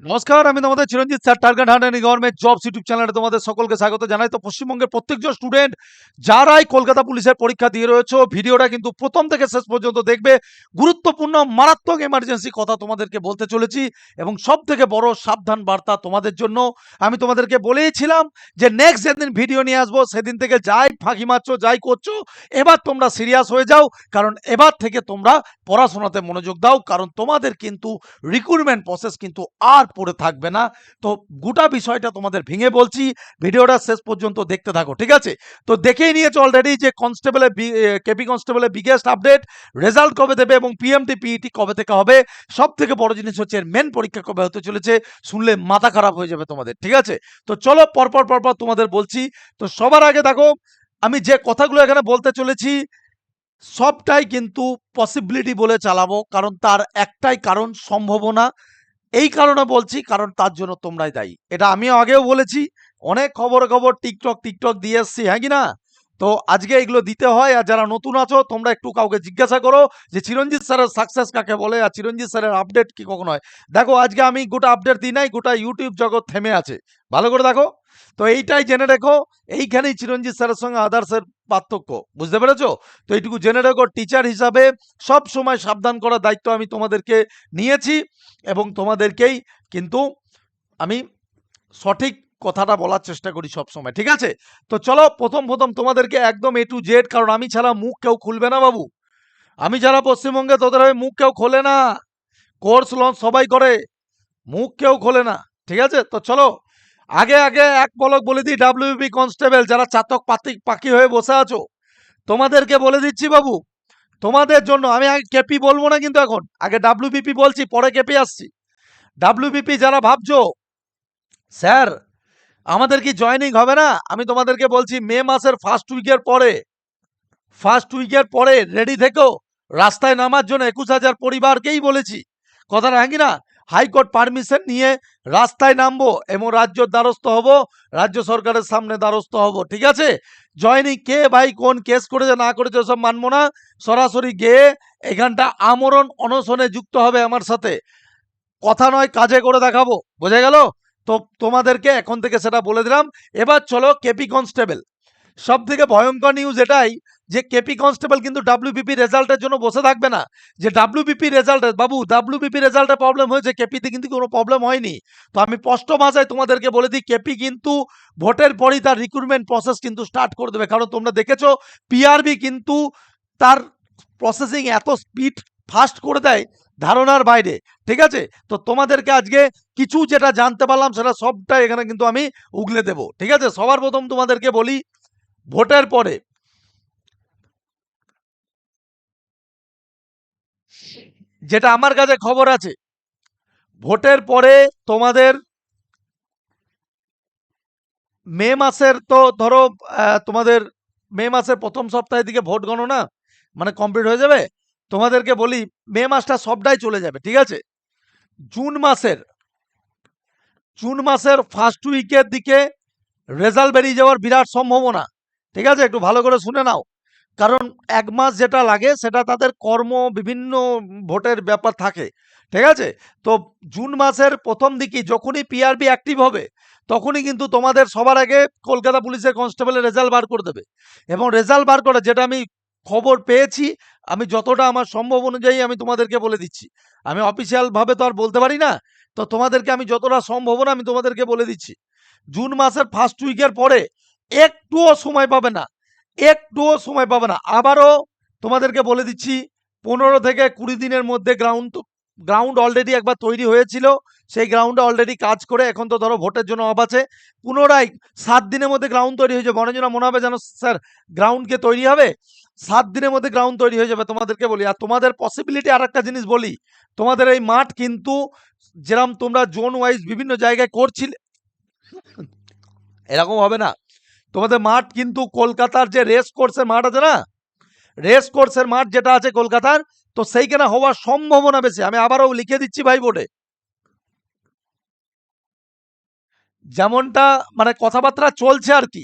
নমস্কার, আমি তোমাদের Chiranjit sir, target hunter government jobs YouTube চ্যানেলে তোমাদের সকলকে স্বাগত জানাই। তো পশ্চিমবঙ্গের প্রত্যেকজন স্টুডেন্ট যারাই কলকাতা পুলিশের পরীক্ষা দিয়ে রয়েছে, ভিডিওটা কিন্তু প্রথম থেকে শেষ পর্যন্ত দেখবে। গুরুত্বপূর্ণ মারাত্মক এমার্জেন্সি কথা তোমাদেরকে বলতে চলেছি, এবং সব থেকে বড় সাবধান বার্তা তোমাদের জন্য। আমি তোমাদেরকে বলেইছিলাম যে নেক্সট যেদিন ভিডিও নিয়ে আসবো সেদিন থেকে যাই ফাঁকি মারছো যাই করছো, এবার তোমরা সিরিয়াস হয়ে যাও, কারণ এবার থেকে তোমরা পড়াশোনাতে মনোযোগ দাও, কারণ তোমাদের কিন্তু রিক্রুটমেন্ট প্রসেস কিন্তু আর পড়ে থাকবে না। তো গোটা বিষয়টা তোমাদের ভেঙে বলছি, ভিডিওটা শেষ পর্যন্ত দেখতে থাকো, ঠিক আছে? তো দেখেই নিয়েছো অলরেডি যে কনস্টেবলের কেপি কনস্টেবলের বিগেস্ট আপডেট, রেজাল্ট কবে দেবে এবং পিএমটি পিইটি কবে থেকে হবে। সব থেকে বড় জিনিস হচ্ছে এর মেন পরীক্ষা কবে হতে চলেছে, শুনলে মাথা খারাপ হয়ে যাবে তোমাদের, ঠিক আছে? তো চলো পরপর পরপর তোমাদের বলছি। তো সবার আগে দেখো, আমি যে কথাগুলো এখানে বলতে চলেছি সবটাই কিন্তু পসিবিলিটি বলে চালাবো, কারণ তার একটাই কারণ সম্ভাবনা। এই কারণে বলছি কারণ তার জন্য তোমরাই দায়ী, এটা আমিও আগেও বলেছি, অনেক খবর টিকটক দিয়ে এসছি, হ্যাঁ কি না? তো আজকে এগুলো দিতে হয়। আর যারা নতুন আছো তোমরা একটু কাউকে জিজ্ঞাসা করো যে চিরঞ্জিত স্যারের সাকসেস কাকে বলে আর চিরঞ্জিত স্যারের আপডেট কি কখন হয়। দেখো আজকে আমি গোটা আপডেট দিই নাই, গোটা ইউটিউব জগৎ থেমে আছে, ভালো করে দেখো। তো এইটাই জেনে রেখো, এইখানেই চিরঞ্জিত স্যারের সঙ্গে আদার্সের পার্থক্য, বুঝতে পেরেছো? তো এইটুকু জেনে রেখো, টিচার হিসাবে সব সময় সাবধান করার দায়িত্ব আমি তোমাদেরকে নিয়েছি, এবং তোমাদেরকেই কিন্তু আমি সঠিক কথাটা বলার চেষ্টা করি সব সময়, ঠিক আছে? তো চলো প্রথম তোমাদেরকে একদম এ টু জেড, কারণ আমি ছাড়া মুখ কেউ খুলবে না বাবু। আমি ছাড়া পশ্চিমবঙ্গে তোদের হয়ে মুখ কেউ খোলে না। কোর্স লঞ্চ সবাই করে, মুখ কেউ খোলে না, ঠিক আছে? তো চলো আগে আগে এক পলক বলে দিই, ডাব্লিউবি কনস্টেবল যারা চাতক পাখি হয়ে বসে আছো, তোমাদেরকে বলে দিচ্ছি বাবু, তোমাদের জন্য আমি আগে কেপি বলবো না, কিন্তু এখন আগে ডাব্লিউবিপি বলছি, পরে কেপি আসছি। ডাব্লিউবিপি যারা ভাবছো স্যার আমাদের কি জয়েনিং হবে না, আমি তোমাদেরকে বলছি মে মাসের ফার্স্ট উইকের পরে রেডি থেকো রাস্তায় নামার জন্য। 21,000 পরিবারকেই বলেছি কথাটা, হ্যাঁ কি না? হাইকোর্ট পারমিশন নিয়ে রাস্তায় নামবো এবং রাজ্যের দ্বারস্থ হব, রাজ্য সরকারের সামনে দ্বারস্থ হব, ঠিক আছে? জয়েনিং কে ভাই কোন কেস করেছে না করেছে সব মানবো না, সরাসরি গিয়ে এখানটা আমরণ অনশনে যুক্ত হবে আমার সাথে, কথা নয় কাজে করে দেখাবো, বোঝা গেল? তো তোমাদেরকে এখন থেকে সেটা বলে দিলাম। এবার চলো কেপি কনস্টেবল, সব থেকে ভয়ঙ্কর নিউজ এটাই যে কেপি কনস্টেবল কিন্তু ডাব্লিউবিপি রেজাল্টের জন্য বসে থাকবে না। যে ডাব্লিউবিপি রেজাল্ট বাবু, ডাব্লিউবিপি রেজাল্টে প্রবলেম হয়েছে, কেপিতে কিন্তু কোনো প্রবলেম হয়নি। তো আমি স্পষ্ট ভাষায় তোমাদেরকে বলে দিই, কেপি কিন্তু ভোটের পরই তার রিক্রুটমেন্ট প্রসেস কিন্তু স্টার্ট করে দেবে, কারণ তোমরা দেখেছো পিআরবি কিন্তু তার প্রসেসিং এত স্পিড ফাস্ট করে দেয় ধারণার বাইরে, ঠিক আছে? তো তোমাদেরকে আজকে কিছু যেটা জানতে পারলাম সেটা সবটাই এখানে কিন্তু আমি উগলে দেব, ঠিক আছে? সবার প্রথম তোমাদেরকে বলি, ভোটের পরে যেটা আমার কাছে খবর আছে, ভোটের পরে তোমাদের মে মাসের তো ধরো তোমাদের মে মাসের প্রথম সপ্তাহের দিকে ভোট গণনা মানে কমপ্লিট হয়ে যাবে। তোমাদেরকে বলি মে মাসটা সবটাই চলে যাবে, ঠিক আছে? জুন মাসের ফার্স্ট উইকের দিকে রেজাল্ট বেরিয়ে যাওয়ার বিরাট সম্ভাবনা, ঠিক আছে? একটু ভালো করে শুনে নাও, কারণ এক মাস যেটা লাগে সেটা তাদের কর্ম বিভিন্ন ভোটের ব্যাপার থাকে, ঠিক আছে? তো জুন মাসের প্রথম দিকে যখনই পিআরবি অ্যাক্টিভ হবে তখনই কিন্তু তোমাদের সবার আগে কলকাতা পুলিশের কনস্টেবলের রেজাল্ট বার করে দেবে। এবং রেজাল্ট বার করে যেটা আমি খবর পেয়েছি, আমি যতটা আমার সম্ভব অনুযায়ী আমি তোমাদেরকে বলে দিচ্ছি, আমি অফিসিয়াল ভাবে তো আর বলতে পারি না। তো তোমাদেরকে আমি যতটা সম্ভাবনা আমি তোমাদেরকে বলে দিচ্ছি, জুন মাসের ফার্স্ট উইকের পরে একটুও সময় পাবে না, আবারও তোমাদেরকে বলে দিচ্ছি, 15 থেকে 20 দিনের মধ্যে গ্রাউন্ড অলরেডি একবার তৈরি হয়েছিল, সেই গ্রাউন্ডে অলরেডি কাজ করে এখন তো ধরো ভোটের জন্য অফ আছে, পুনরায় 7 দিনের মধ্যে গ্রাউন্ড তৈরি হয়ে যাবে। অনেকজন মনে হবে জানো স্যার গ্রাউন্ডকে তৈরি হবে, 7 দিনের মধ্যে গ্রাউন্ড তৈরি হয়ে যাবে, তোমাদেরকে বলি। আর তোমাদের পসিবিলিটি আর একটা জিনিস বলি, তোমাদের এই মাঠ কিন্তু যেরকম তোমরা জোন ওয়াইজ বিভিন্ন জায়গায় করছিলে এরকম হবে না। তোমাদের মাঠ কিন্তু কলকাতার যে রেস কোর্সের মাঠ আছে না, রেস কোর্সের মাঠ যেটা আছে কলকাতার, তো সেইখানে হওয়ার সম্ভাবনা বেশি। আমি আবারও লিখে দিচ্ছি ভাই বোর্ডে, যেমনটা মানে কথাবার্তা চলছে আর কি,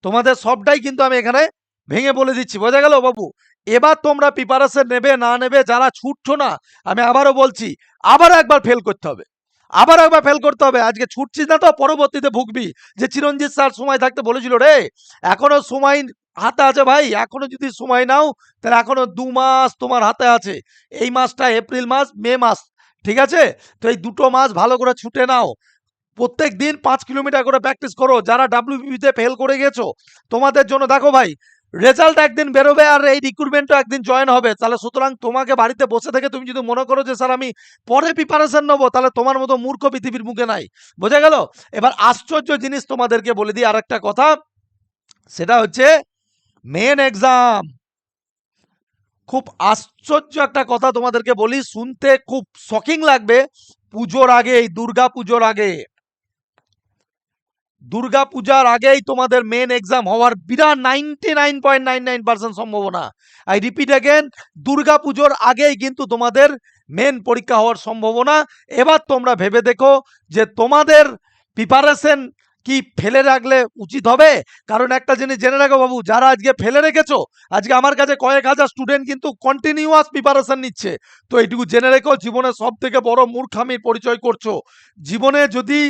তোমাদের সবটাই কিন্তু আমি এখানে ভেঙে বলে দিচ্ছি, বোঝা গেল বাবু? এবার তোমরা প্রিপারেশন নেবে না নেবে, যারা ছুটছো না, আমি আবারও বলছি আবারও একবার ফেল করতে হবে, আবার একবার ফেল করতে হবে। আজকে ছুটছিস না তো পরবর্তীতে ভুগবি। যে চিরঞ্জিত স্যার সময় থাকতে বলেছিল রে, এখনো সময় হাতে আছে ভাই, এখনো যদি সময় নাও তাহলে এখনো 2 মাস তোমার হাতে আছে। এই মাসটা এপ্রিল মাস, মে মাস, ঠিক আছে? তো এই দুটো মাস ভালো করে ছুটে নাও। প্রত্যেক দিন 5 কিলোমিটার করে প্র্যাকটিস করো। যারা ডাব্লিউবিপিতে ফেল করে গেছো তোমাদের জন্য দেখো ভাই, রেজাল্ট একদিন বেরোবে আর এই রিক্রুটমেন্টও একদিন জয়েন হবে। তাহলে সুতরাং তোমাকে বাড়িতে বসে থেকে তুমি যদি মনে করো যে স্যার আমি পরে প্রিপারেশন নেবো, তাহলে তোমার মতো মূর্খ পৃথিবীর মুখে নাই। বোঝা গেল? এবার আশ্চর্য জিনিস তোমাদেরকে বলে দিই আর একটা কথা, সেটা হচ্ছে মেন এক্সাম। খুব আশ্চর্য একটা কথা তোমাদেরকে বলি, শুনতে খুব শকিং লাগবে। পুজোর আগেই, দুর্গা পুজোর আগে, দুর্গাপূজার আগেই তোমাদের মেন এক্সাম হওয়ার বিরাট 99.99% সম্ভাবনা। আই রিপিট অ্যাগেন, দুর্গাপুজোর আগেই কিন্তু তোমাদের মেন পরীক্ষা হওয়ার সম্ভাবনা। এবার তোমরা ভেবে দেখো যে তোমাদের প্রিপারেশন কি ফেলে রাখলে উচিত হবে? কারণ একটা জিনিস জেনে রাখো বাবু, যারা আজকে ফেলে রেখেছো, আজকে আমার কাছে কয়েক হাজার স্টুডেন্ট কিন্তু কন্টিনিউয়াস প্রিপারেশন নিচ্ছে। তো এইটুকু জেনে রেখো, জীবনে সব থেকে বড় মূর্খামির পরিচয় করছো। জীবনে যদি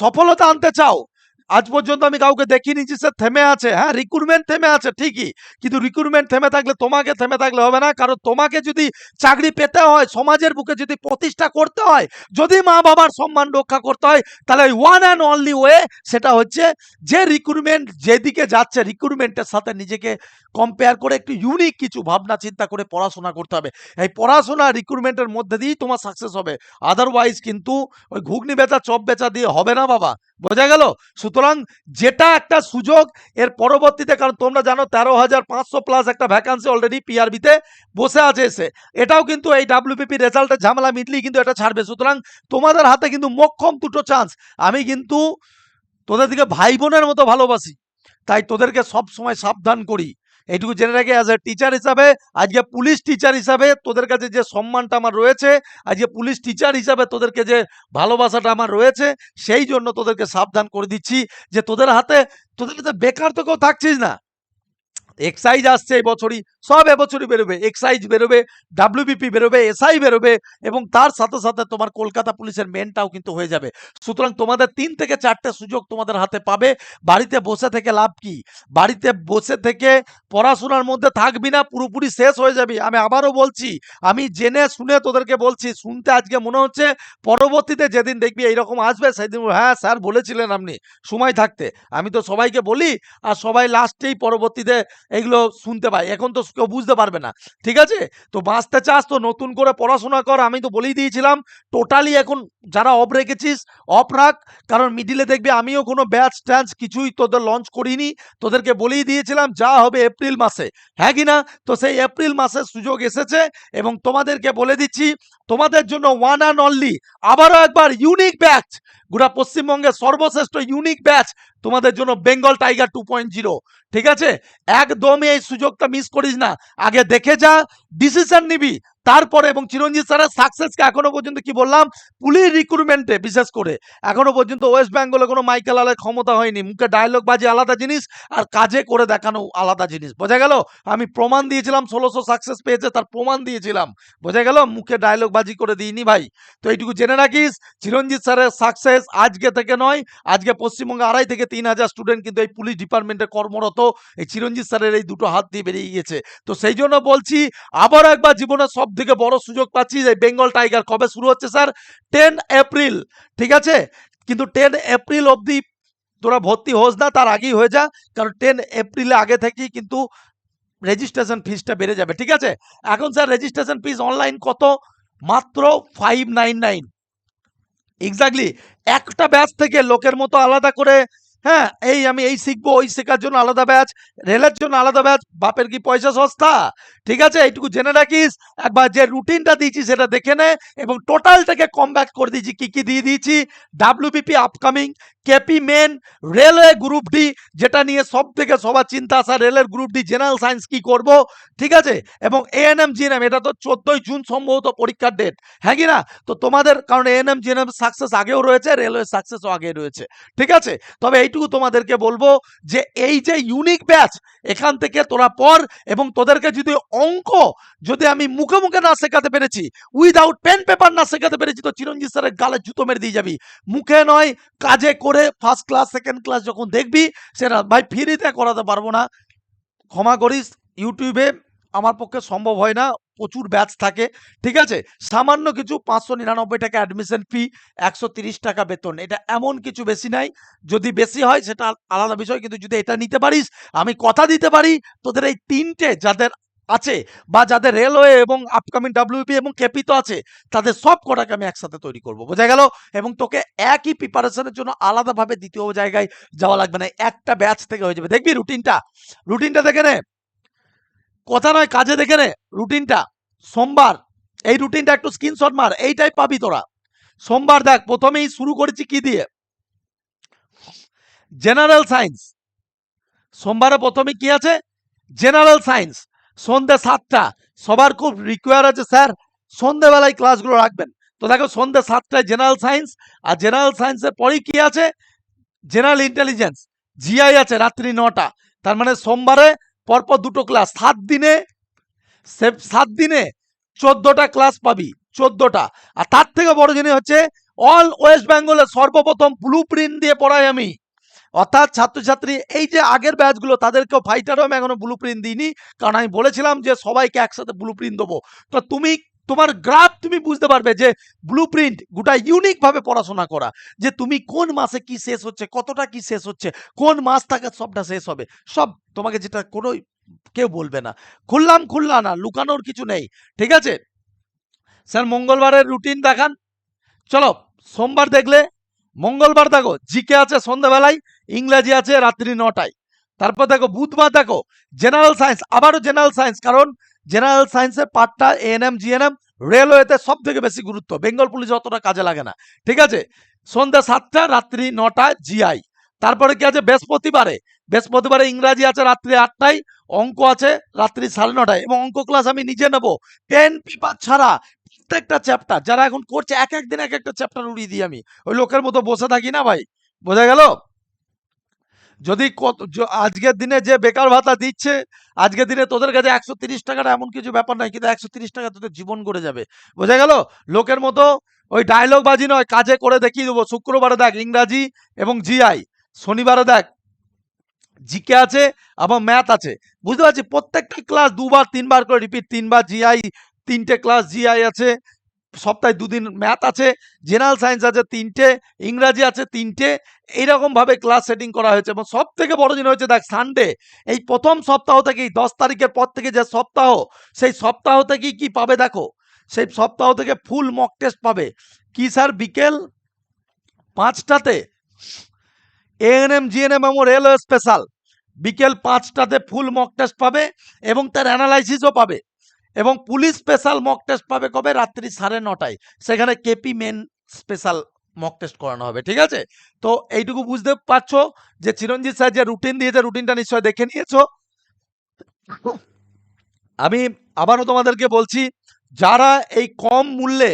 সফলতা আনতে চাও, আজ পর্যন্ত আমি কাউকে দেখিনি যে সে থেমে আছে। হ্যাঁ, রিক্রুটমেন্ট থেমে আছে ঠিকই, কিন্তু রিক্রুটমেন্ট থেমে থাকলে তোমাকে থেমে থাকলে হবে না। কারণ তোমাকে যদি চাকরি পেতে হয়, সমাজের বুকে যদি প্রতিষ্ঠা করতে হয়, যদি মা বাবার সম্মান রক্ষা করতে হয়, তাহলে ওয়ান অ্যান্ড অনলি ওয়ে সেটা হচ্ছে যে রিক্রুটমেন্ট যেদিকে যাচ্ছে, রিক্রুটমেন্টের সাথে নিজেকে কম্পেয়ার করে একটু ইউনিক কিছু ভাবনা চিন্তা করে পড়াশোনা করতে হবে। এই পড়াশোনা রিক্রুটমেন্টের মধ্যে দিয়েই তোমার সাকসেস হবে। আদারওয়াইজ কিন্তু ওই ঘুগনি বেচা চপ বেচা দিয়ে হবে না বাবা। বোঝা গেল? সুতরাং যেটা একটা সুযোগ এর পরবর্তীতে, কারণ তোমরা জানো 13,500 প্লাস একটা ভ্যাকান্সি অলরেডি পিআরবিতে বসে আছে এসে, এটাও কিন্তু এই ডাব্লিউপিপি রেজাল্টের ঝামেলা মিটলেই কিন্তু এটা ছাড়বে। সুতরাং তোমাদের হাতে কিন্তু মোক্ষম দুটো চান্স। আমি কিন্তু তোদের দিকে ভাই বোনের মতো ভালোবাসি, তাই তোদেরকে সব সময় সাবধান করি। এইটুকু জেনে রাখি, অ্যাজ এ টিচার হিসাবে, আজকে পুলিশ টিচার হিসাবে তোদের কাছে যে সম্মানটা আমার রয়েছে, আজকে পুলিশ টিচার হিসাবে তোদেরকে যে ভালোবাসাটা আমার রয়েছে, সেই জন্য তোদেরকে সাবধান করে দিচ্ছি যে তোদের হাতে বেকার তো কেউ থাকছিস না। এক্সাইজ আসছে এই বছরই, সব এবছরই বেরোবে। এক্সাইজ বেরোবে, ডাব্লিউবিপি বেরোবে, এসআই বেরোবে, এবং তার সাথে সাথে তোমার কলকাতা পুলিশের মেনটাও কিন্তু হয়ে যাবে। সুতরাং তোমাদের 3 থেকে 4টে সুযোগ তোমাদের হাতে পাবে। বাড়িতে বসে থেকে লাভ কি? বাড়িতে বসে থেকে পড়াশোনার মধ্যে থাকবি না, পুরোপুরি শেষ হয়ে যাবি। আমি আবারও বলছি, আমি জেনে শুনে তোদেরকে বলছি, শুনতে আজকে মনে হচ্ছে, পরবর্তীতে যেদিন দেখবি এইরকম আসবে সেদিন হ্যাঁ স্যার বলেছিলেন আপনি সময় থাকতে। আমি তো সবাইকে বলি, আর সবাই লাস্টেই পরবর্তীতে এগুলো শুনতে পাই। এখন তো কেউ বুঝতে পারবে না, ঠিক আছে? তো বাঁচতে চাস তো নতুন করে পড়াশোনা কর। আমি তো বলেই দিয়েছিলাম, টোটালি এখন যারা অফ রেখেছিস অফ রাখ। কারণ মিডিলে দেখবি আমিও কোনো ব্যাচ ট্যাচ কিছুই তোদের লঞ্চ করিনি। তোদেরকে বলেই দিয়েছিলাম যা হবে এপ্রিল মাসে, হ্যাঁ কি না? তো সেই এপ্রিল মাসের সুযোগ এসেছে, এবং তোমাদেরকে বলে দিচ্ছি, তোমাদের জন্য ওয়ান অ্যান্ড অনলি, আবারও একবার ইউনিক ব্যাচ, গোটা পশ্চিমবঙ্গের সর্বশ্রেষ্ঠ ইউনিক ব্যাচ তোমাদের জন্য, বেঙ্গল টাইগার 2.0। ঠিক আছে? একদমই এই সুযোগটা মিস করিস না। আগে দেখে যা, ডিসিশন নিবি তারপরে। এবং চিরঞ্জিত স্যারের সাকসেসকে এখনো পর্যন্ত কি বললাম, পুলিশ রিক্রুটমেন্টে বিশেষ করে এখনো পর্যন্ত ওয়েস্ট বেঙ্গলে কোনো মাইকেল আলের ক্ষমতা হয়নি। মুখে ডায়লগ বাজি আলাদা জিনিস, আর কাজে করে দেখানো আলাদা জিনিস। বোঝা গেল? আমি প্রমাণ দিয়েছিলাম 1600 সাকসেস পেয়েছে, তার প্রমাণ দিয়েছিলাম। বোঝা গেল? মুখে ডায়লগ বাজি করে দিইনি ভাই। তো এইটুকু জেনে রাখিস, চিরঞ্জিত স্যারের সাকসেস আজকে থেকে নয়, আজকে পশ্চিমবঙ্গে 2.5 থেকে 3,000 স্টুডেন্ট কিন্তু এই পুলিশ ডিপার্টমেন্টে কর্মরত এই চিরঞ্জিত স্যারের এই দুটো হাত দিয়ে বেরিয়ে গিয়েছে। তো সেই জন্য বলছি, আবার একবার জীবনের সব থেকে বড় সুযোগ পাচ্ছি। এই বেঙ্গল টাইগার কবে শুরু হচ্ছে স্যার? 10 এপ্রিল, ঠিক আছে? কিন্তু 10 এপ্রিল অবধি তোরা ভর্তি হোস না, তার আগেই হয়ে যা। কারণ 10 এপ্রিলে আগে থেকেই কিন্তু রেজিস্ট্রেশন ফিসটা বেড়ে যাবে, ঠিক আছে? এখন স্যার রেজিস্ট্রেশন ফিস অনলাইন কত? মাত্র 599। এক্স্যাক্টলি একটা ব্যাচ থেকে লোকের মতো আলাদা করে, হ্যাঁ এই আমি এই শিখবো ওই শেখার জন্য আলাদা ব্যাচ, রেলের জন্য আলাদা ব্যাচ, বাপের কি পয়সা সস্তা? ঠিক আছে? এইটুকু জেনে রাখিস। একবার যে রুটিনটা দিয়েছি সেটা দেখে নে, এবং টোটালটাকে কম ব্যাক করে দিয়েছি। কি কি দিয়ে দিয়েছি? WBP upcoming, KP main, railway group D, যেটা নিয়ে সব থেকে সবার চিন্তা আসা, রেলের গ্রুপ ডি জেনারেল সায়েন্স কি করব, ঠিক আছে? এবং এএনএম জিএনএম, এটা তো 14ই জুন সম্ভবত পরীক্ষার ডেট, হ্যাঁ কি না? তো তোমাদের, কারণ এএনএম জিএনএম সাকসেস আগেও রয়েছে, রেলওয়ে সাকসেসও আগে রয়েছে, ঠিক আছে? তবে এইটুকু তোমাদেরকে বলবো যে এই যে ইউনিক ব্যাচ, এখান থেকে তোরা পড়, এবং তোদেরকে যদি অঙ্ক যদি আমি মুখে মুখে না শেখাতে পেরেছি, উইদাউট পেন পেপার না শেখাতে পেরেছি, তো চিরঞ্জিত স্যারের গালে জুতো মেরে দিয়ে যাবি। মুখে নয়, কাজে করে ফার্স্ট ক্লাস সেকেন্ড ক্লাস যখন দেখবি, সেটা ভাই ফ্রিতে করাতে পারবো না, ক্ষমা করিস। ইউটিউবে আমার পক্ষে সম্ভব হয় না, প্রচুর ব্যাচ থাকে, ঠিক আছে। সামান্য কিছু 599 টাকা অ্যাডমিশন ফি, 130 টাকা বেতন, এটা এমন কিছু বেশি নাই। যদি বেশি হয় সেটা আলাদা বিষয়, কিন্তু যদি এটা নিতে পারিস, আমি কথা দিতে পারি তোদের এই তিনটে যাদের আছে, বা যাদের রেলওয়ে এবং আপকামিং ডাব্লিউপি এবং কেপি তো আছে, তাদের সব কটাকে আমি একসাথে তৈরি করবো, বোঝা গেল। এবং তোকে একই প্রিপারেশনের জন্য আলাদাভাবে দ্বিতীয় জায়গায় যাওয়া লাগবে না, একটা ব্যাচ থেকে হয়ে যাবে। দেখবি রুটিনটা দেখে নে, কথা নয় কাজে দেখে নে রুটিনটা। সোমবার এই রুটিনটা একটু স্ক্রিনশট মার, এইটাই পাবি তোরা। সোমবার দেখ, প্রথমেই শুরু করেছি কি দিয়ে, জেনারেল সায়েন্স। সোমবারে প্রথমে কি আছে, জেনারেল সায়েন্স, সন্ধ্যে 7টা। সবার খুব রিকোয়ার আছে স্যার সন্ধ্যেবেলায় ক্লাসগুলো রাখবেন, তো দেখো সন্ধ্যে 7টায় জেনারেল সায়েন্স। আর জেনারেল সায়েন্সের পরেই কি আছে, জেনারেল ইন্টেলিজেন্স, জিআই আছে রাত্রি 9টা। তার মানে সোমবারে পরপর দুটো ক্লাস, 7 দিনে 14টা ক্লাস পাবি, 14টা। আর তার থেকে বড় জিনিস হচ্ছে, অল ওয়েস্ট বেঙ্গলে সর্বপ্রথম ব্লু প্রিন্ট দিয়ে পড়াই আমি। অর্থাৎ ছাত্রছাত্রী এই যে আগের ব্যাচগুলো, তাদেরকেও ফাইটারও আমি এখনো ব্লু প্রিন্ট দিইনি, কারণ আমি বলেছিলাম যে সবাইকে একসাথে ব্লু প্রিন্ট দেবো। তো তোমার গ্রাফ তুমি বুঝতে পারবে যে ব্লু প্রিন্ট গোটা ইউনিক ভাবে পড়াশোনা করা, যে তুমি কোন মাসে কি শেষ হচ্ছে, কতটা কি শেষ হচ্ছে, কোন মাস থেকে সবটা শেষ হবে, সব তোমাকে, যেটা কোনো কেউ বলবে না। খুললাম না, লুকানোর কিছু নেই, ঠিক আছে। স্যার মঙ্গলবারের রুটিন দেখান, চলো। সোমবার দেখলে, মঙ্গলবার দেখো জিকে আছে সন্ধ্যাবেলায়, ইংরেজি আছে রাত্রি 9টায়। তারপর দেখো বুধবার দেখো জেনারেল সায়েন্স, আবারও জেনারেল সায়েন্স, কারণ জেনারেল সায়েন্সের পার্টটা এএনএম জিএনএম রেলওয়েতে সব থেকে বেশি গুরুত্ব, বেঙ্গল পুলিশ অতটা কাজে লাগে না, ঠিক আছে। সন্ধ্যা 7টা রাত্রি 9টা জিআই। তারপরে কি আছে, বৃহস্পতিবারে ইংরাজি আছে রাত্রি 8টায়, অঙ্ক আছে রাত্রি 9:30টায়, এবং অঙ্ক ক্লাস আমি নিজে নেবো, পেন পেপার ছাড়া প্রত্যেকটা চ্যাপ্টার। যারা এখন করছে এক এক দিন এক একটা চ্যাপ্টার উড়িয়ে দিই আমি, ওই লোকের মতো বসে থাকি না ভাই, বোঝা গেল। যদি আজকের দিনে যে বেকার ভাতা দিচ্ছে, আজকের দিনে তোদের কাছে 130 টাকাটা এমন কিছু ব্যাপার নাই, কিন্তু 130 টাকা তোদের জীবন করে যাবে, বোঝা গেল। লোকের মতো ওই ডায়লগ বাজি নয়, কাজে করে দেখিয়ে দেবো। শুক্রবারে দেখ ইংরাজি এবং জিআই, শনিবারে দেখ জিকে আছে এবং ম্যাথ আছে, বুঝতে পারছি। প্রত্যেকটা ক্লাস 2বার 3বার করে রিপিট, 3বার জিআই, 3টে ক্লাস জিআই আছে, সপ্তাহে 2 দিন ম্যাথ আছে, জেনারেল সায়েন্স আছে 3টে, ইংরাজি আছে 3টে, এইরকম ভাবে ক্লাস সেটিং করা হয়েছে। এবং সব থেকে বড় জিনিস হচ্ছে দেখ, সানডে এই প্রথম সপ্তাহ থেকেই 10 তারিখের পর থেকে যে সপ্তাহ, সেই সপ্তাহ থেকেই কি পাবে দেখো, সেই সপ্তাহ থেকে ফুল মক টেস্ট পাবে। কি স্যার, বিকেল 5টাতে এএনএম জিএনএম এবং রেলওয়ে স্পেশাল, বিকেল 5টাতে ফুল মক টেস্ট পাবে, এবং তার অ্যানালাইসিসও পাবে। এবং পুলিশ স্পেশাল মক টেস্ট পাবে কবে, রাত্রি 9:30টায়, সেখানে KP main special mock test করানো হবে, ঠিক আছে। তো এইটুকু বুঝতে পারছো যে চিরঞ্জিত স্যার যে রুটিন দিয়েছে, রুটিনটা নিশ্চয় দেখে নিয়েছো। আমি আবারও তোমাদেরকে বলছি, যারা এই কম মূল্যে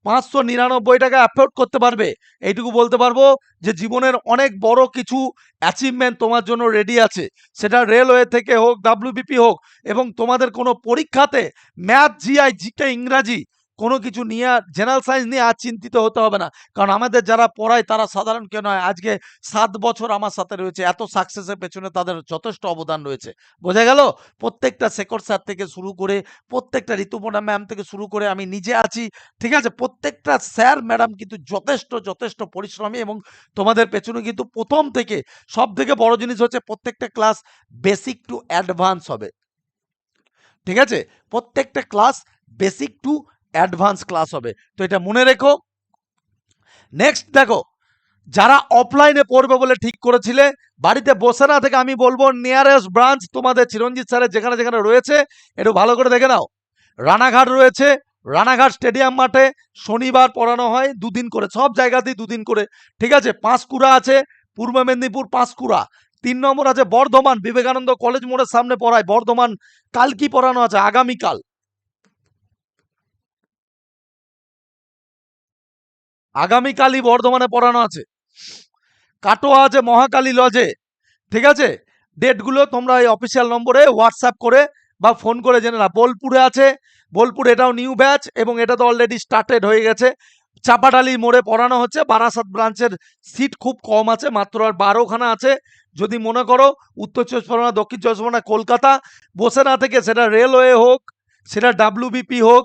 599 টাকা অ্যাফোর্ড করতে পারবে, এইটুকু বলতে পারবো যে জীবনের অনেক বড় কিছু অ্যাচিভমেন্ট তোমার জন্য রেডি আছে, সেটা রেলওয়ে থেকে হোক, ডাব্লিউবিপি হোক, এবং তোমাদের কোনো পরীক্ষাতে ম্যাথ, জিআই, জিকে, ইংরাজি কোনো কিছু নিয়ে, জেনারেল সায়েন্স নিয়ে আর চিন্তিত হতে হবে না, কারণ আমাদের যারা পড়ায় তারা সাধারণ কেউ নয়। আজকে 7 বছর আমার সাথে রয়েছে, এত সাকসেসের পেছনে তাদের যথেষ্ট অবদান রয়েছে, বোঝা গেল। প্রত্যেকটা শেখর স্যার থেকে শুরু করে, প্রত্যেকটা ঋতুপর্ণা ম্যাম থেকে শুরু করে, আমি নিজে আছি, ঠিক আছে। প্রত্যেকটা স্যার ম্যাডাম কিন্তু যথেষ্ট পরিশ্রমী, এবং তোমাদের পেছনে কিন্তু প্রথম থেকে সব থেকে বড় জিনিস হচ্ছে প্রত্যেকটা ক্লাস বেসিক টু অ্যাডভান্স হবে, ঠিক আছে। প্রত্যেকটা class basic to advance class হবে, তো এটা মনে রেখো। নেক্সট দেখো, যারা অফলাইনে পড়বে বলে ঠিক করেছিলে, বাড়িতে বসে না থেকে, আমি বলবো নিয়ারেস্ট ব্রাঞ্চ তোমাদের চিরঞ্জিত স্যারের যেখানে যেখানে রয়েছে, একটু ভালো করে দেখে নাও। রানাঘাট রয়েছে, রানাঘাট স্টেডিয়াম মাঠে শনিবার পড়ানো হয় 2 দিন করে, সব জায়গাতেই 2 দিন করে, ঠিক আছে। পাঁশকুড়া আছে, পূর্ব মেদিনীপুর পাঁশকুড়া। 3 নম্বর আছে বর্ধমান, বিবেকানন্দ কলেজ মোড়ের সামনে পড়ায়, বর্ধমান। কাল কি পড়ানো আছে, আগামীকালই বর্ধমানে পড়ানো আছে। কাটোয়া আছে মহাকালী লজে, ঠিক আছে। ডেটগুলো তোমরা এই অফিসিয়াল নম্বরে হোয়াটসঅ্যাপ করে বা ফোন করে জেনে না। বোলপুরে আছে, বোলপুর এটাও নিউ ব্যাচ এবং এটা তো অলরেডি স্টার্টেড হয়ে গেছে। চাপাডালি মোড়ে পড়ানো হচ্ছে। বারাসাত ব্রাঞ্চের সিট খুব কম আছে, মাত্র আর 12খানা আছে। যদি মনে করো উত্তর চব্বিশ পরগনা, দক্ষিণ চব্বিশ পরগনা, কলকাতা বসে না থেকে, সেটা রেলওয়ে হোক, সেটা ডাব্লিউবিপি হোক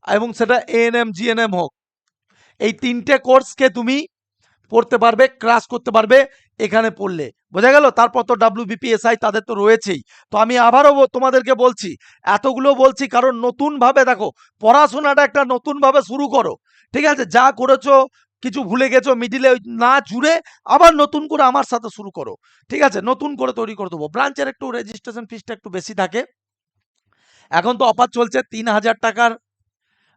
এবং সেটা এএনএম জিএনএম হোক, এই 3টে কোর্সকে তুমি পড়তে পারবে, ক্রাশ করতে পারবে এখানে পড়লে। বোঝা গেল? তারপর তো ডাব্লিউবিপিএসআই তাদের তো রয়েছেই। তো আমি আবারও তোমাদেরকে বলছি, এতগুলো বলছি কারণ নতুনভাবে দেখো, পড়াশোনাটা একটা নতুনভাবে শুরু করো। ঠিক আছে? যা করেছো কিছু ভুলে গেছো মিডিলে, না জুড়ে আবার নতুন করে আমার সাথে শুরু করো। ঠিক আছে? নতুন করে তৈরি করে দেবো। ব্রাঞ্চের একটু রেজিস্ট্রেশন ফিসটা একটু বেশি থাকে। এখন তো অফার চলছে, 3000 টাকার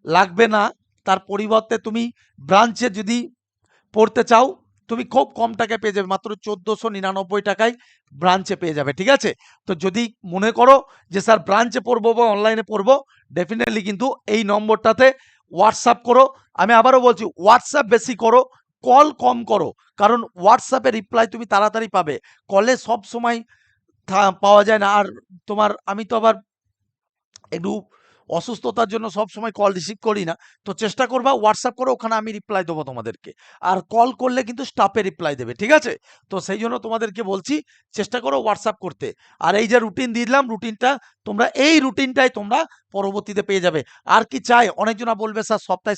লাগবে না। তার পরিবর্তে তুমি ব্রাঞ্চে যদি পড়তে চাও, তুমি খুব কম টাকায় পেয়ে যাবে, মাত্র 1499 টাকায় ব্রাঞ্চে পেয়ে যাবে। ঠিক আছে? তো যদি মনে করো যে স্যার ব্রাঞ্চে পড়বো বা অনলাইনে পড়বো, ডেফিনেটলি কিন্তু এই নম্বরটাতে হোয়াটসঅ্যাপ করো। আমি আবারও বলছি, হোয়াটসঅ্যাপ বেশি করো, কল কম করো। কারণ হোয়াটসঅ্যাপে রিপ্লাই তুমি তাড়াতাড়ি পাবে, কলে সব সময় পাওয়া যায় না। আর তোমার আমি তো আবার একটু অসুস্থতার জন্য সব সময় কল রিসিভ করি না। তো চেষ্টা করবা হোয়াটসঅ্যাপ করো, ওখানে আমি রিপ্লাই দেবো তোমাদেরকে। আর কল করলে কিন্তু স্টাফে রিপ্লাই দেবে। ঠিক আছে? তো সেই জন্য তোমাদেরকে বলছি, চেষ্টা করো হোয়াটসঅ্যাপ করতে। আর এই যে রুটিন দিলাম, রুটিনটা তোমরা, এই রুটিনটাই তোমরা পরবর্তীতে পেয়ে যাবে। আর কি চাই? অনেকজনা বলবে স্যার সপ্তাহে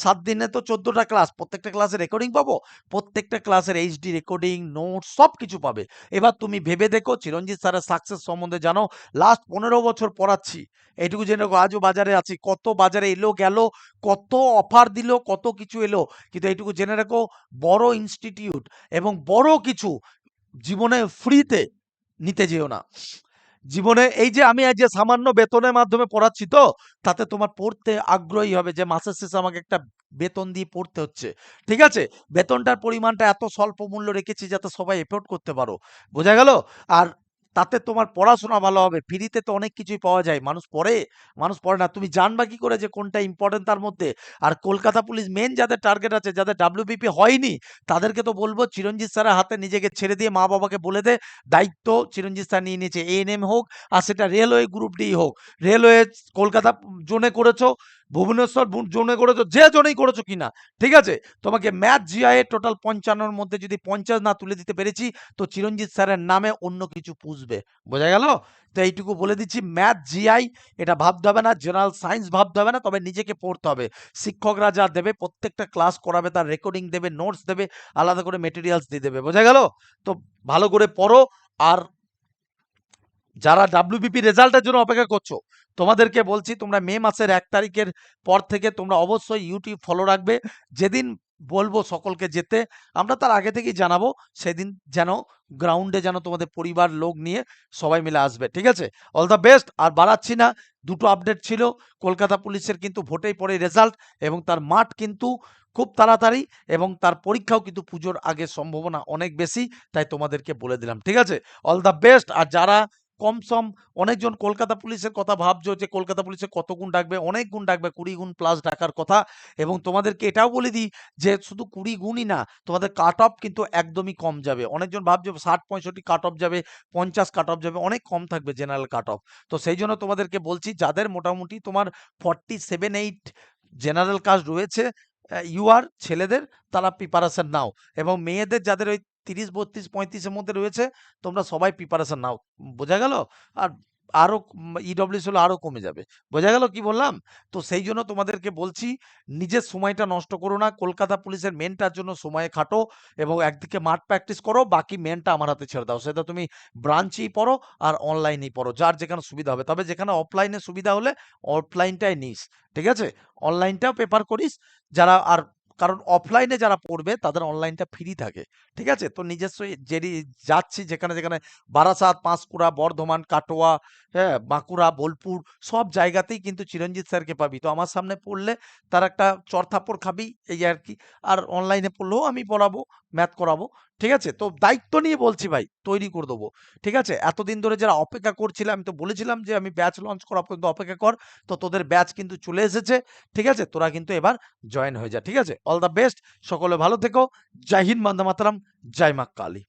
7 দিনে তো 14টা ক্লাস, প্রত্যেকটা ক্লাসে রেকর্ডিং পাবো। প্রত্যেকটা ক্লাসের এইচডি রেকর্ডিং, নোটস সব কিছু পাবে। এবার তুমি ভেবে দেখো, চিরঞ্জিত স্যারের সাকসেস সম্বন্ধে জানো, লাস্ট 15 বছর পড়াচ্ছি, এইটুকু জেনে রাখো, আজও বাজারে আছি। কত বাজারে এলো গেল, কত অফার দিল, কত কিছু এলো, কিন্তু এইটুকু জেনে রাখো, বড় ইনস্টিটিউট এবং বড় কিছু জীবনে ফ্রিতে নিতে যেও না। জীবনে এই যে আমি আজ যে সামান্য বেতনের মাধ্যমে পড়াচ্ছি, তো তাতে তোমার পড়তে আগ্রহী হবে যে মাসের শেষে আমাকে একটা বেতন দিয়ে পড়তে হচ্ছে। ঠিক আছে? বেতনটার পরিমাণটা এত স্বল্প মূল্য রেখেছি যাতে সবাই এফোর্ড করতে পারো। বোঝা গেল? আর তাতে তোমার পড়াশোনা ভালো হবে। ফ্রিতে তো অনেক কিছুই পাওয়া যায়। মানুষ পড়ে, মানুষ পড়ে না। তুমি জানবা কি করে যে কোনটা ইম্পর্টেন্ট তার মধ্যে? আর কলকাতা পুলিশ মেন যাদের টার্গেট আছে, যাদের ডাব্লিউবিপি হয়নি, তাদেরকে তো বলবো চিরঞ্জিত স্যারের হাতে নিজেকে ছেড়ে দিয়ে মা বাবাকে বলে দে, দায়িত্ব চিরঞ্জিত স্যার নিয়ে নিয়েছে। এএনএম হোক আর সেটা রেলওয়ে গ্রুপ ডি হোক, রেলওয়ে কলকাতা জোনে করেছো, ভুবনেশ্বর জোনে করেছো, যে জোনেই করেছো কিনা, ঠিক আছে, তোমাকে ম্যাথ জিআই টোটাল 55-র মধ্যে যদি 50 না তুলে দিতে পেরেছি, তো চিরঞ্জিত স্যারের নামে অন্য কিছু পুষবে। বোঝা গেল? তো এইটুকু বলে দিচ্ছি, ম্যাথ জিআই এটা ভাবতে হবে না, জেনারেল সায়েন্স ভাবতে হবে না, তবে নিজেকে পড়তে হবে। শিক্ষকরা যা দেবে, প্রত্যেকটা ক্লাস করাবে, তার রেকর্ডিং দেবে, নোটস দেবে, আলাদা করে মেটেরিয়ালস দিয়ে দেবে। বোঝা গেল? তো ভালো করে পড়ো। আর যারা ডাব্লিউবিপি রেজাল্টের জন্য অপেক্ষা করছো, তোমাদেরকে বলছি, তোমরা মে মাসের 1 তারিখের পর থেকে তোমরা অবশ্যই ইউটিউব ফলো রাখবে। যেদিন বলবো সকলকে যেতে, আমরা তার আগে থেকেই জানাবো, সেদিন যেন গ্রাউন্ডে যেন তোমাদের পরিবার লোক নিয়ে সবাই মিলে আসবে। ঠিক আছে? All the best. আর বাড়াচ্ছি না, দুটো আপডেট ছিল। কলকাতা পুলিশের কিন্তু ভোটেই পরে রেজাল্ট এবং তার মাঠ কিন্তু খুব তাড়াতাড়ি, এবং তার পরীক্ষাও কিন্তু পুজোর আগে সম্ভাবনা অনেক বেশি। তাই তোমাদেরকে বলে দিলাম। ঠিক আছে? All the best. আর যারা কম সম, অনেকজন কলকাতা পুলিশের কথা ভাবছো যে কলকাতা পুলিশে কত গুণ ডাকবে, অনেক গুণ ডাকবে, 20 গুণ প্লাস ডাকার কথা। এবং তোমাদেরকে এটাও বলে দিই যে শুধু 20 গুণই না, তোমাদের কাট অফ কিন্তু একদমই কম যাবে। অনেকজন ভাবছে 60-65 কাট অফ যাবে, 50 কাট অফ যাবে, অনেক কম থাকবে জেনারেল কাট অফ। তো সেই জন্য তোমাদেরকে বলছি, যাদের মোটামুটি তোমার 47-8 জেনারেল কাস্ট রয়েছে, ইউআর ছেলেদের, তারা প্রিপারেশন নাও। এবং মেয়েদের যাদের ওই 30-32-35-এর মধ্যে রয়েছে, তোমরা সবাই প্রিপারেশন নাও। বোঝা গেল? আর আরো ইডব্লিউএস হলে আরো কমে যাবে। বোঝা গেল কি বললাম? তো সেই জন্য তোমাদেরকে বলছি, নিজের সময়টা নষ্ট করো না। কলকাতা পুলিশের মেনটার জন্য সময় খাটো এবং একদিকে মাঠ প্র্যাকটিস করো, বাকি মেনটা আমার হাতে ছেড়ে দাও। সেটা তুমি ব্রাঞ্চেই পড়ো আর অনলাইনেই পড়ো, যার যেখানে সুবিধা হবে। তবে যেখানে অফলাইনে সুবিধা হলে অফলাইনটাই নিস। ঠিক আছে? অনলাইনটাও প্রেফার করিস। যারা আর, কারণ অফলাইনে যারা পড়বে তাদের অনলাইনটা ফ্রি থাকে। ঠিক আছে? তো নিজস্ব যেরি যাচ্ছি যেখানে যেখানে, বারাসাত, পাঁশকুড়া, বর্ধমান, কাটোয়া, হ্যাঁ, বাঁকুড়া, বোলপুর, সব জায়গাতেই কিন্তু চিরঞ্জিত স্যারকে পাবি। তো আমার সামনে পড়লে তার একটা চড়-থাপ্পড় খাবি, এই আর কি। আর অনলাইনে পড়লেও আমি পড়াবো, ম্যাথ করাবো। ঠিক আছে? তো দায়িত্ব নিয়ে বলছি ভাই, তৈরি করে দেবো। ঠিক আছে? এতদিন ধরে যারা অপেক্ষা করছিলাম, আমি তো বলেছিলাম যে আমি ব্যাচ লঞ্চ করা পর্যন্ত অপেক্ষা কর। তো তোদের ব্যাচ কিন্তু চলে এসেছে। ঠিক আছে? তোরা কিন্তু এবার জয়েন হয়ে যা। ঠিক আছে? All the best. সকলে ভালো থেকো। জয় হিন্দ, বন্দে মাতরম, জয় মা কালী।